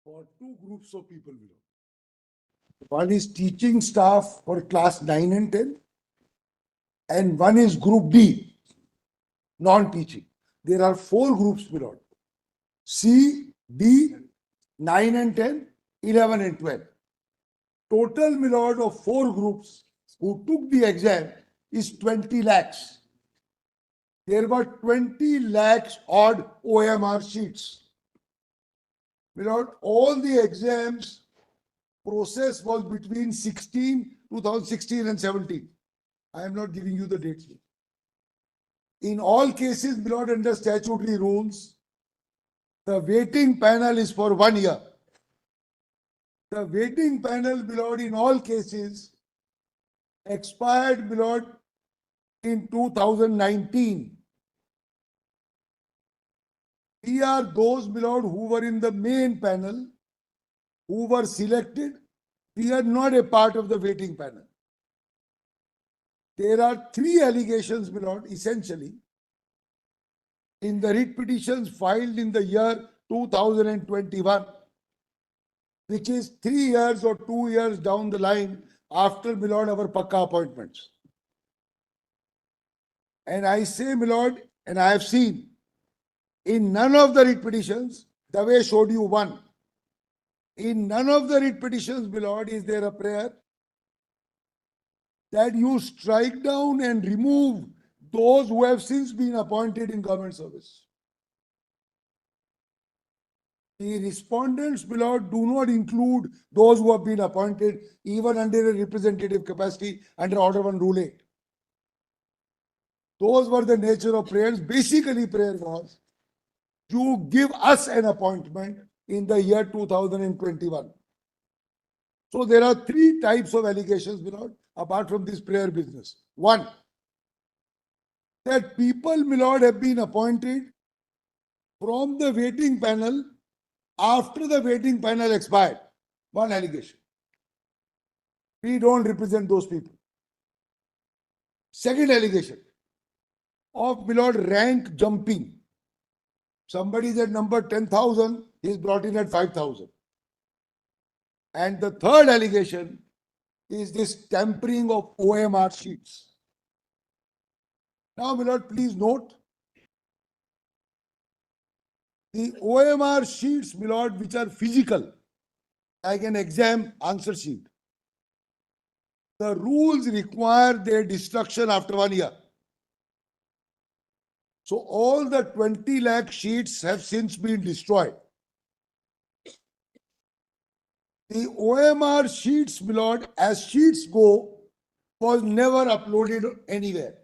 for two groups of people below. One is teaching staff for class 9 and 10, and one is group D, non-teaching. There are four groups below. C, D, 9 and 10, 11 and 12. Total milord of four groups who took the exam is 20 lakhs. There were 20 lakhs odd OMR sheets. Milord, all the exams process was between 2016 and 17. I am not giving you the dates. In all cases, milord, under statutory rules, the waiting panel is for 1 year. The waiting panel, milord, in all cases expired, milord, in 2019. We are those, milord, who were in the main panel, who were selected. We are not a part of the waiting panel. There are three allegations, milord, essentially, in the writ petitions filed in the year 2021, which is 3 years or 2 years down the line after, milord, our Pakka appointments. And I say, milord, and I have seen, in none of the writ petitions, the way showed you one. In none of the writ petitions, milord, is there a prayer that you strike down and remove those who have since been appointed in government service. The respondents, milord, do not include those who have been appointed even under a representative capacity under Order 1 Rule 8. Those were the nature of prayers. Basically, prayer was to give us an appointment in the year 2021. So there are three types of allegations, milord, apart from this prayer business. One, that people, milord, have been appointed from the waiting panel after the waiting panel expired. One allegation. We don't represent those people. Second allegation of, milord, rank jumping. Somebody is at number 10,000, he is brought in at 5,000. And the third allegation is this tampering of OMR sheets. Now, milord, please note, the OMR sheets, milord, which are physical, like an exam answer sheet, the rules require their destruction after 1 year. So all the 20 lakh sheets have since been destroyed. The OMR sheets, milord, as sheets go, was never uploaded anywhere.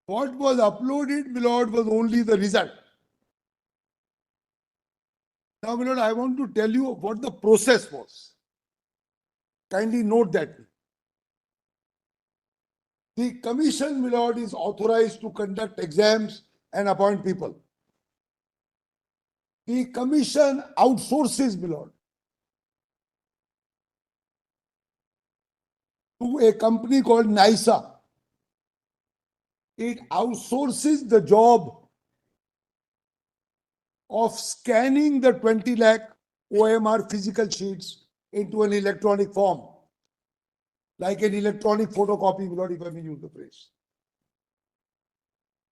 What was uploaded, milord, was only the result. Now, milord, I want to tell you what the process was. Kindly note that. The commission, milord, is authorized to conduct exams and appoint people. The commission outsources, milord, to a company called NISA. It outsources the job of scanning the 20 lakh OMR physical sheets into an electronic form, like an electronic photocopy, milord, if I may use the phrase.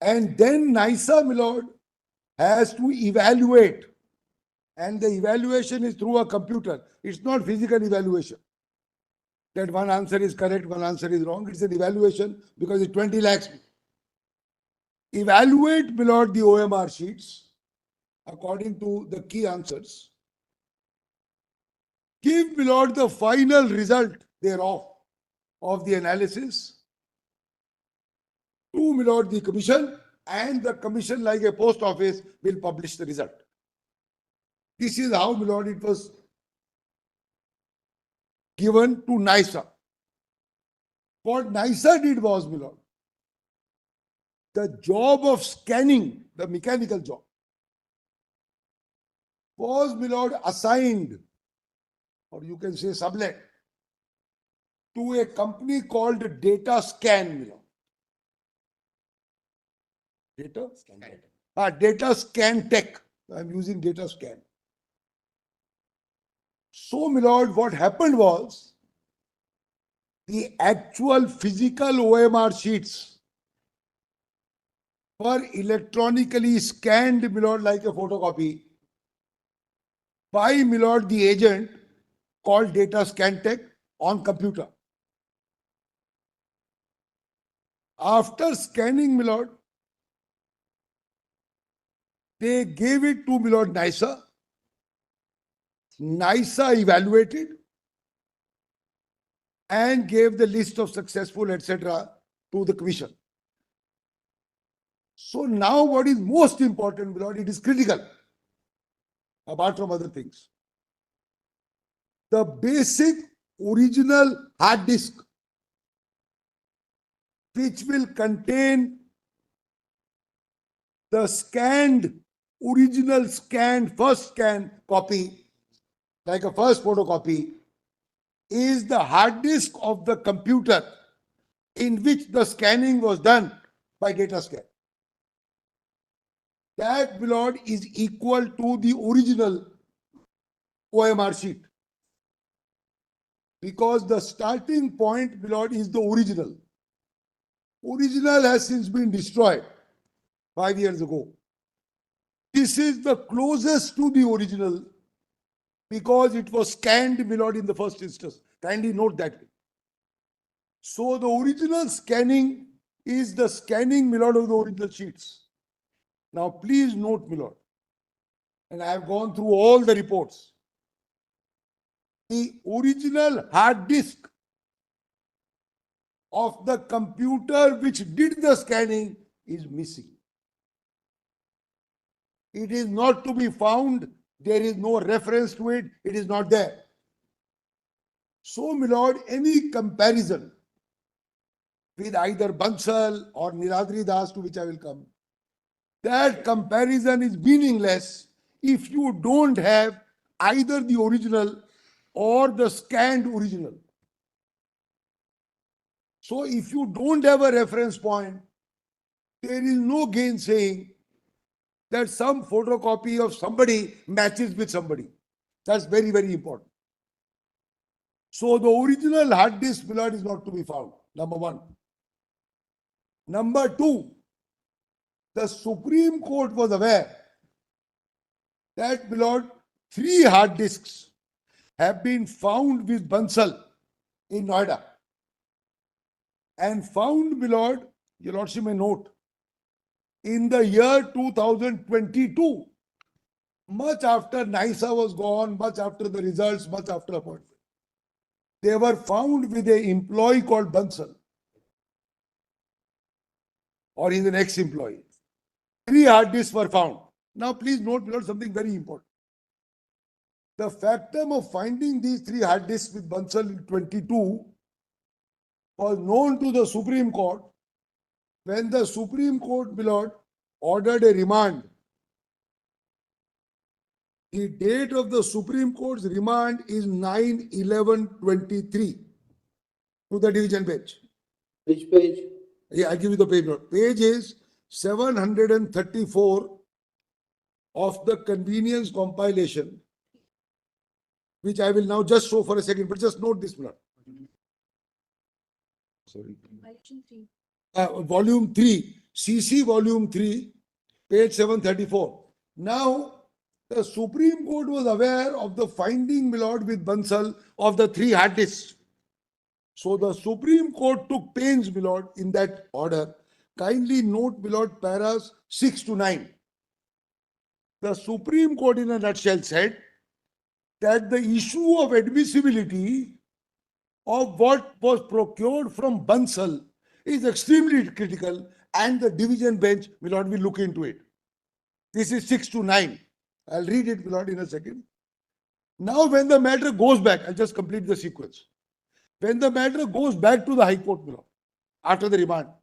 And then NISA, milord, has to evaluate, and the evaluation is through a computer. It's not physical evaluation, that one answer is correct, one answer is wrong. It's an evaluation because it's 20 lakhs. Evaluate, milord, the OMR sheets according to the key answers. Give, milord, the final result thereof of the analysis to, milord, the commission, and the commission, like a post office, will publish the result. This is how, milord, it was given to NISA. What NISA did was, milord, the job of scanning, the mechanical job, was, milord, assigned, or you can say sublet, to a company called Data Scan, milord. Data Scan Tech. I'm using Data Scan. So, my lord, what happened was the actual physical OMR sheets were electronically scanned, my lord, like a photocopy by, my lord, the agent called Data Scan Tech on computer. After scanning, my lord, they gave it to, my lord, NISA. NISA evaluated and gave the list of successful, etc., to the commission. So now what is most important, my lord, it is critical, apart from other things. The basic original hard disk, which will contain the scanned, original scanned, first scan copy, like a first photocopy, is the hard disk of the computer in which the scanning was done by data scan. That, my lord, is equal to the original OMR sheet. Because the starting point, my lord, is the original. Original has since been destroyed 5 years ago. This is the closest to the original because it was scanned, my lord, in the first instance. Kindly note that. So the original scanning is the scanning, my lord, of the original sheets. Now please note, my lord, and I have gone through all the reports. The original hard disk of the computer which did the scanning is missing. It is not to be found. There is no reference to it. It is not there. So, my lord, any comparison with either Bansal or Niradri Das, to which I will come, that comparison is meaningless if you don't have either the original or the scanned original. So, if you don't have a reference point, there is no gainsaying that some photocopy of somebody matches with somebody. That's very, very important. So the original hard disk, my lord, is not to be found. Number one. Number two, the Supreme Court was aware that, my lord, 3 hard disks have been found with Bansal in Noida. And found, my lord, your lordship may note, in the year 2022, much after NISA was gone, much after the results, much after appointment. They were found with an employee called Bansal, or he's an ex-employee. 3 hard disks were found. Now, please note, my lord, something very important. The factum of finding these 3 hard disks with Bansal in 22 was known to the Supreme Court when the Supreme Court, my lord, ordered a remand. The date of the Supreme Court's remand is 9/11/23 to the division bench. Which page? Yeah, I'll give you the page note. Page is 734 of the convenience compilation, which I will now just show for a second, but just note this, my lord. Sorry. Volume 3, CC volume 3, page 734. Now, the Supreme Court was aware of the finding, my lord, with Bansal of the 3 hard disks. So the Supreme Court took pains, my lord, in that order. Kindly note, my lord, paras 6 to 9. The Supreme Court, in a nutshell, said that the issue of admissibility of what was procured from Bansal is extremely critical, and the division bench will not be looking into it. This is 6 to 9. I'll read it, my lord, in a second. Now, when the matter goes back, I'll just complete the sequence. When the matter goes back to the High Court, my lord, after the remand,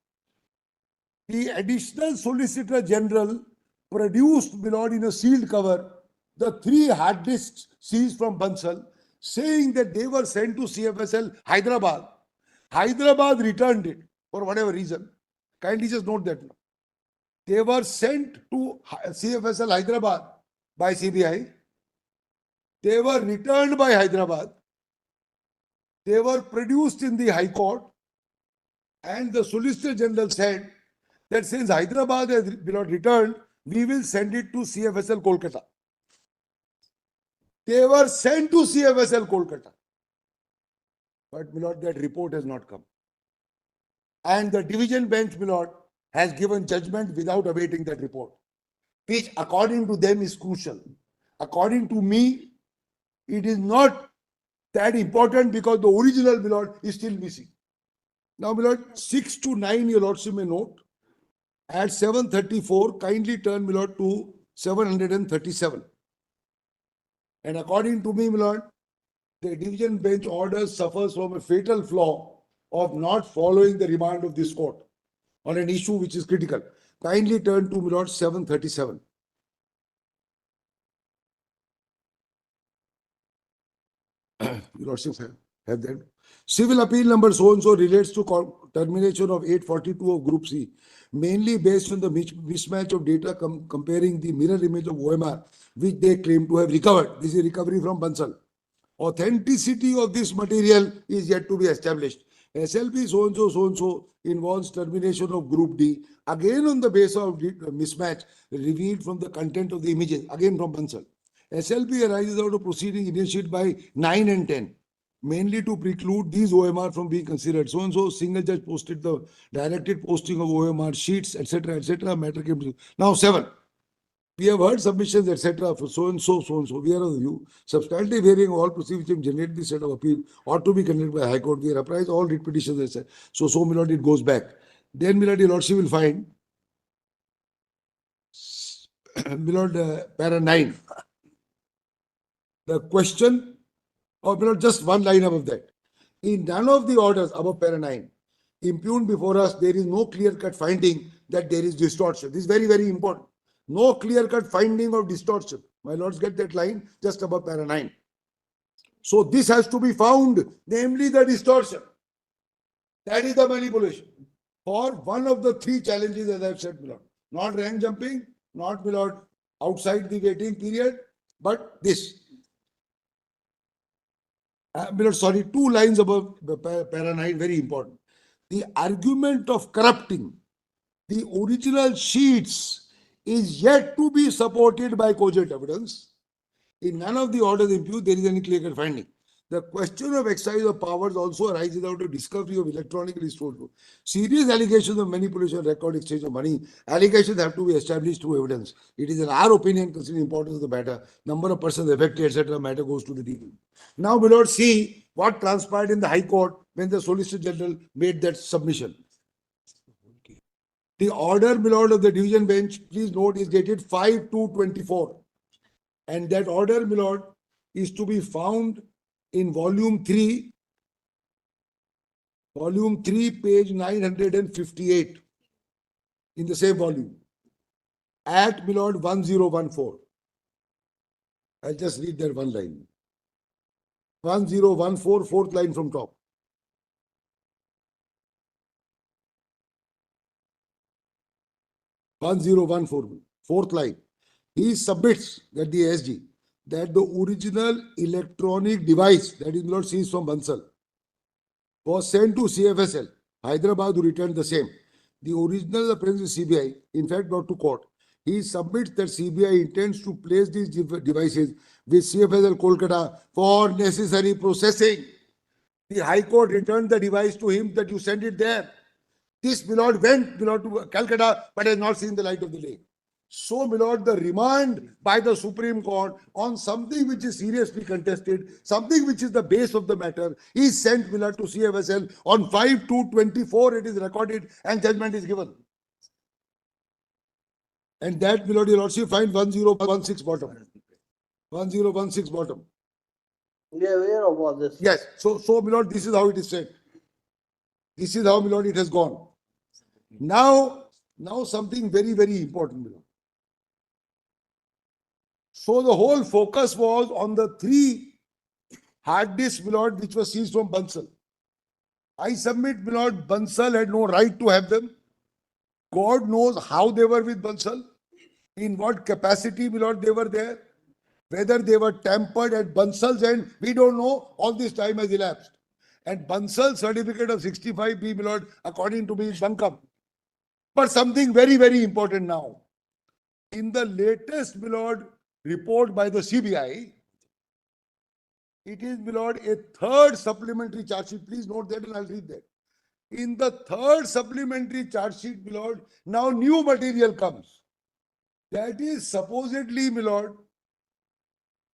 the Additional Solicitor General produced, my lord, in a sealed cover, the 3 hard disks seized from Bansal, saying that they were sent to CFSL Hyderabad. Hyderabad returned it for whatever reason. Kindly just note that. They were sent to CFSL Hyderabad by CBI. They were returned by Hyderabad. They were produced in the High Court. And the Solicitor General said that since Hyderabad has not returned, we will send it to CFSL Kolkata. They were sent to CFSL Kolkata. But, my lord, that report has not come. And the division bench, my lord, has given judgment without awaiting that report, which according to them is crucial. According to me, it is not that important because the original, my lord, is still missing. Now, my lord, 6 to 9, your lordship may note, at 734, kindly turn, my lord, to 737. And according to me, my lord, the division bench order suffers from a fatal flaw of not following the remand of this court on an issue which is critical. Kindly turn to, my lord, 737. Your lordship have that. Civil appeal number so and so relates to termination of 842 of Group C, mainly based on the mismatch of data comparing the mirror image of OMR, which they claim to have recovered. This is recovery from Bansal. Authenticity of this material is yet to be established. SLP so and so involves termination of Group D, again on the basis of mismatch revealed from the content of the images, again from Bansal. SLP arises out of proceeding initiated by 9 and 10, mainly to preclude these OMR from being considered. So and so single judge posted the directed posting of OMR sheets, etc., etc. Matter came to now 7. We have heard submissions, etc. for so and so, so and so. We are of the view. Substantive hearing of all proceedings which generate the set of appeal ought to be conducted by High Court. We are apprised all writ petitions, etc. So, my lord, it goes back. Then, my lord, your lordship will find, my lord, para 9. The question, or my lord, just one line above that. In none of the orders above para 9, impugned before us, there is no clear-cut finding that there is distortion. This is very, very important. No clear-cut finding of distortion. My lords, get that line just above para 9. So this has to be found, namely the distortion. That is the manipulation. For one of the 3 challenges, as I have said, my lord. Not rank jumping, not, my lord, outside the waiting period, but this. My lord, sorry, 2 lines above para 9, very important. The argument of corrupting the original sheets is yet to be supported by cogent evidence. In none of the orders impugned, there is any clear-cut finding. The question of exercise of powers also arises out of discovery of electronically stored. Serious allegations of manipulation, record exchange of money, allegations have to be established through evidence. It is in our opinion, considering the importance of the matter, number of persons affected, etc., matter goes to the DP. Now, we will see what transpired in the High Court when the Solicitor General made that submission. The order, my lord, of the division bench, please note, is dated 5/2/24. And that order, my lord, is to be found in volume 3, page 958, in the same volume, at, my lord, 1014. I'll just read that one line. 1014, 4th line from top. 1014, 4th line. He submits that the ASG, that the original electronic device, that is, my lord, seized from Bansal, was sent to CFSL, Hyderabad, who returned the same. The original appearance is CBI, in fact, brought to court. He submits that CBI intends to place these devices with CFSL Kolkata for necessary processing. The High Court returned the device to him that you send it there. This, my lord, went, my lord, to Calcutta, but has not seen the light of the day. So, my lord, the remand by the Supreme Court on something which is seriously contested, something which is the base of the matter, is sent, my lord, to CFSL on 5/2/24. It is recorded and judgment is given. And that, my lord, your lordship, find 1016 bottom. 1016 bottom. We are aware of all this. Yes. So, my lord, this is how it is said. This is how, my lord, it has gone. Now something very, very important, my lord. So the whole focus was on the 3 hard disks, my lord, which was seized from Bansal. I submit, my lord, Bansal had no right to have them. God knows how they were with Bansal, in what capacity, my lord, they were there. Whether they were tampered at Bansal's end, we don't know. All this time has elapsed. And Bansal's certificate of 65B, my lord, according to me, is bunkum. But something very, very important now. In the latest, my lord, report by the CBI, it is, my lord, a third supplementary charge sheet. Please note that and I'll read that. In the third supplementary charge sheet, my lord, now new material comes. That is supposedly, my lord,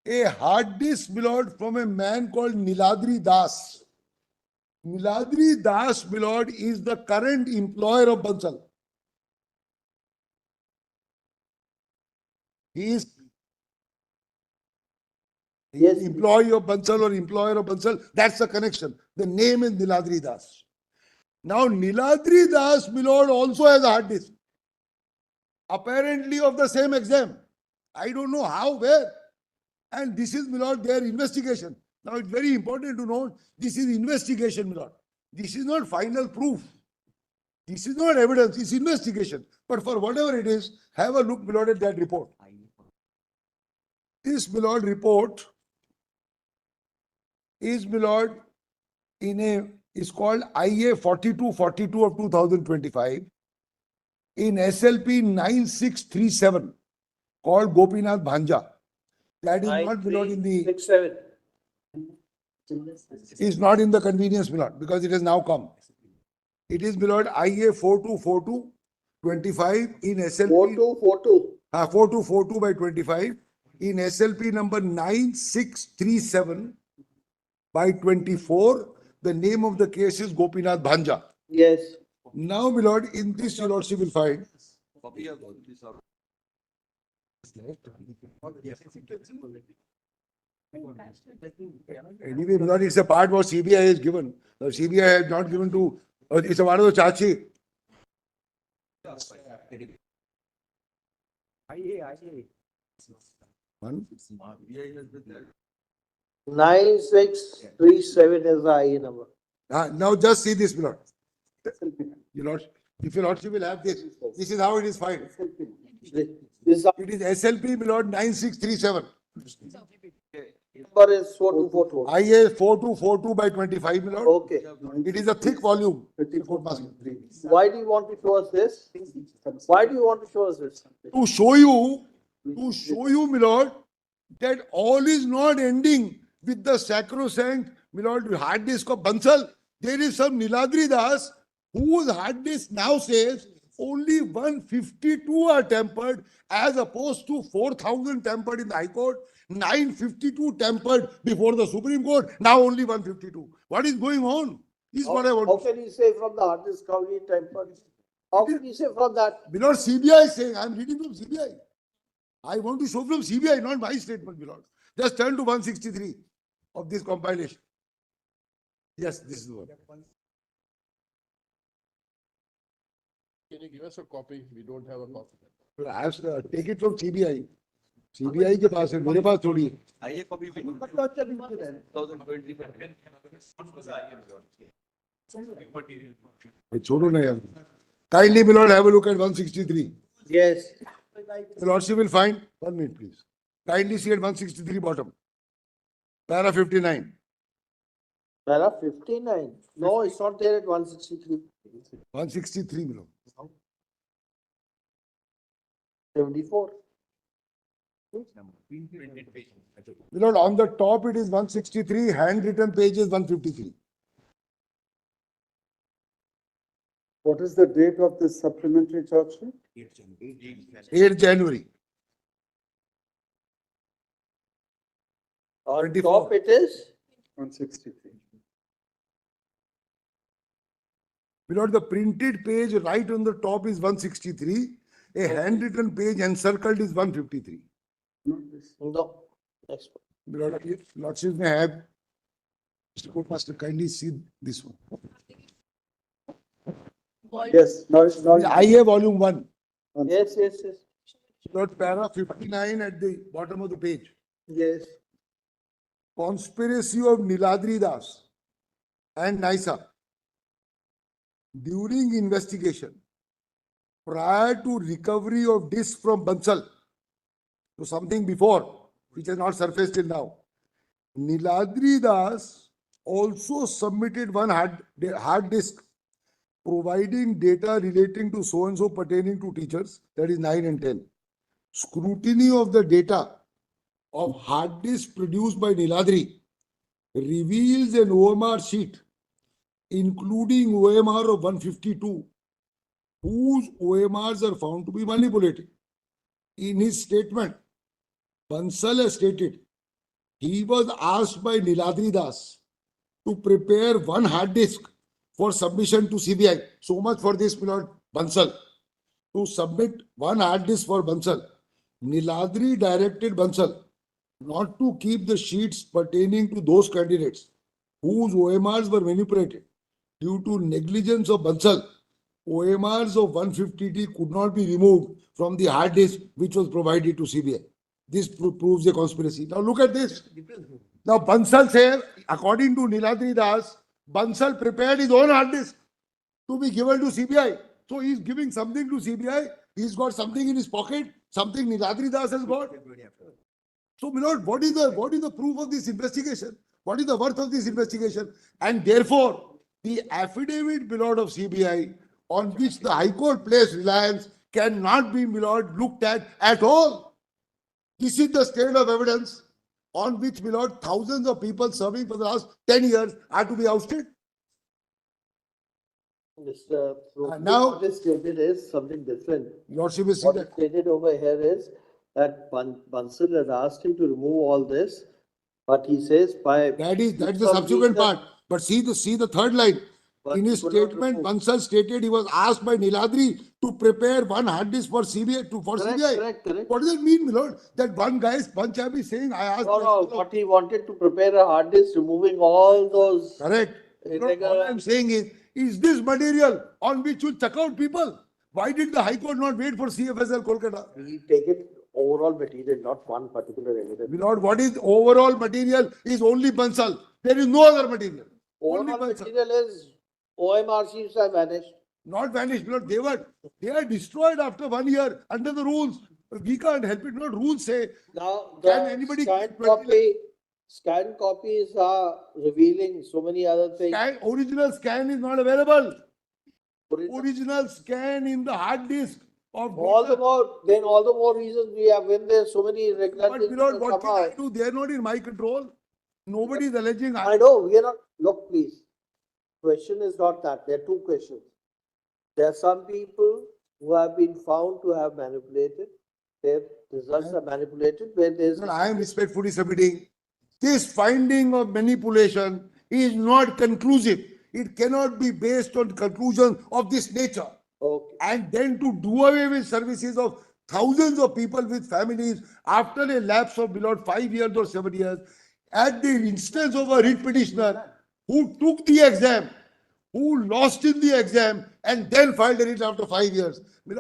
a hard disk, my lord, from a man called Niladri Das. Niladri Das, my lord, is the current employer of Bansal. He is Yes. employee of Bansal or employer of Bansal. That's the connection. The name is Niladri Das. Now, Niladri Das, my lord, also has a hard disk. Apparently of the same exam. I don't know how, where. And this is, my lord, their investigation. Now, it's very important to note, this is investigation, my lord. This is not final proof. This is not evidence, it's investigation. But for whatever it is, have a look, my lord, at that report. This, my lord, report is, my lord, is called IA 4242 of 2025 in SLP 9637 called Gopinath Bhanja. That is not, my lord, in the 6-7. is not in the convenience, my lord, because it has now come. It is, my lord, IA 4242 25 in SLP 4242. 4242 by 25 in SLP number 9637 by 24. The name of the case is Gopinath Bhanja. Yes. Now, my lord, in this your lordship will find. Anyway, my lord, it's a part what CBI has given. The CBI has not given to, it's a part of the charge sheet. One. 9637 is the IE number. Now just see this, my lord. Your lord, if your lordship will have this, this is how it is filed. This is It is SLP, my lord, 9637. number is 4242. IA 4242 by 25, my lord. Okay. It is a thick volume. Why do you want to show us this? Why do you want to show us this? To show you, my lord, that all is not ending with the sacrosanct, my lord, hard disk of Bansal. There is some Niladri Das whose hard disk now says only 152 are tampered as opposed to 4,000 tampered in the High Court, 952 tampered before the Supreme Court, now only 152. What is going on? This is what I How want. can you say from the hard disk how many tempered? How can you say from that? My lord, CBI is saying, I am reading from CBI. I want to show from CBI, not my statement, my lord. Just turn to 163 of this compilation. Yes, this is the one. Can you give us a copy? We don't have a copy. I have to take it from CBI. CBI के पास है, मेरे पास थोड़ी है. आइए copy भी 2020 ये छोड़ो ना यार. Kindly, my lord, have a look at 163. Yes. The lordship will find. 1 minute, please. Kindly see at 163 bottom. Para 59. Para 59. No, it's not there at 163. 163, my lord. 74. My lord, on the top it is 163, handwritten page is 153. What is the date of this supplementary charge sheet? 8 January. On 24. top it is 163. My lord, the printed page right on the top is 163. A handwritten page encircled is 153. Not this. no. Next one. My lord, lordship may have. Mr. Court Master, kindly see this one. Yes, now. IA volume 1. Yes, yes, yes. Lord, para 59 at the bottom of the page. Yes. Conspiracy of Niladri Das and Naisa during investigation prior to recovery of disc from Bansal. So something before which has not surfaced till now. Niladri Das also submitted one hard disk providing data relating to so and so pertaining to teachers, that is 9 and 10. Scrutiny of the data of hard disk produced by Niladri reveals an OMR sheet, including OMR of 152, whose OMRs are found to be manipulated. In his statement, Bansal has stated he was asked by Niladri Das to prepare one hard disk for submission to CBI. So much for this, my Lord Bansal. To submit one hard disk for Bansal. Niladri directed Bansal not to keep the sheets pertaining to those candidates whose OMRs were manipulated. Due to negligence of Bansal, OMRs of 150T could not be removed from the hard disk which was provided to CBI. This proves a conspiracy. Now look at this. Now Bansal says, according to Niladri Das, Bansal prepared his own hard disk to be given to CBI. So he's giving something to CBI. He's got something in his pocket, something Niladri Das has got. So, my lord, what is the proof of this investigation? What is the worth of this investigation? And therefore, the affidavit, my lord, of CBI, on which the High Court placed reliance, cannot be, my lord, looked at all. This is the state of evidence on which, my lord, thousands of people serving for the last 10 years are to be ousted. Mr. now- What is stated is something different. Lordship is What is stated over here is that Bansal had asked him to remove all this, but he says by. that's the some subsequent reason- part. But see the third line. But In he his could not statement, remove. Bansal stated he was asked by Niladri to prepare one hard disk for CBI for Correct, CBI. correct. What does that mean, my lord? That one guy is Panchab is saying, I asked. No, what he wanted to prepare a hard disk, removing all those. Correct. My lord, Irregular- all I'm saying is this material on which you check out people? Why did the High Court not wait for CFSL Kolkata? We take it overall material, not one particular evidence. My lord, what is overall material is only Bansal. There is no other material. Only Overall Bansal. material is OMR sheets have vanished. Not vanished, my lord. They are destroyed after 1 year under the rules. We can't help it. My lord, rules say Now, Can the anybody scanned keep 20 scanned copies are revealing so many other things. original scan is not available. Original- Original scan in the hard disk of All the more reasons we have when there's so many But irregularities. my lord, what can I somehow. do? They are not in my control. Nobody is alleging. I know, we are not, look, please. Question is not that, there are two questions. There are some people who have been found to have manipulated, their results are manipulated, where there's. Sir, I am respectfully submitting. This finding of manipulation is not conclusive. It cannot be based on conclusions of this nature. Okay, And then to do away with services of thousands of people with families after a lapse of below 5 years or 7 years, at the instance of a writ petitioner who took the exam, who lost in the exam and then filed a writ after 5 years. My lord,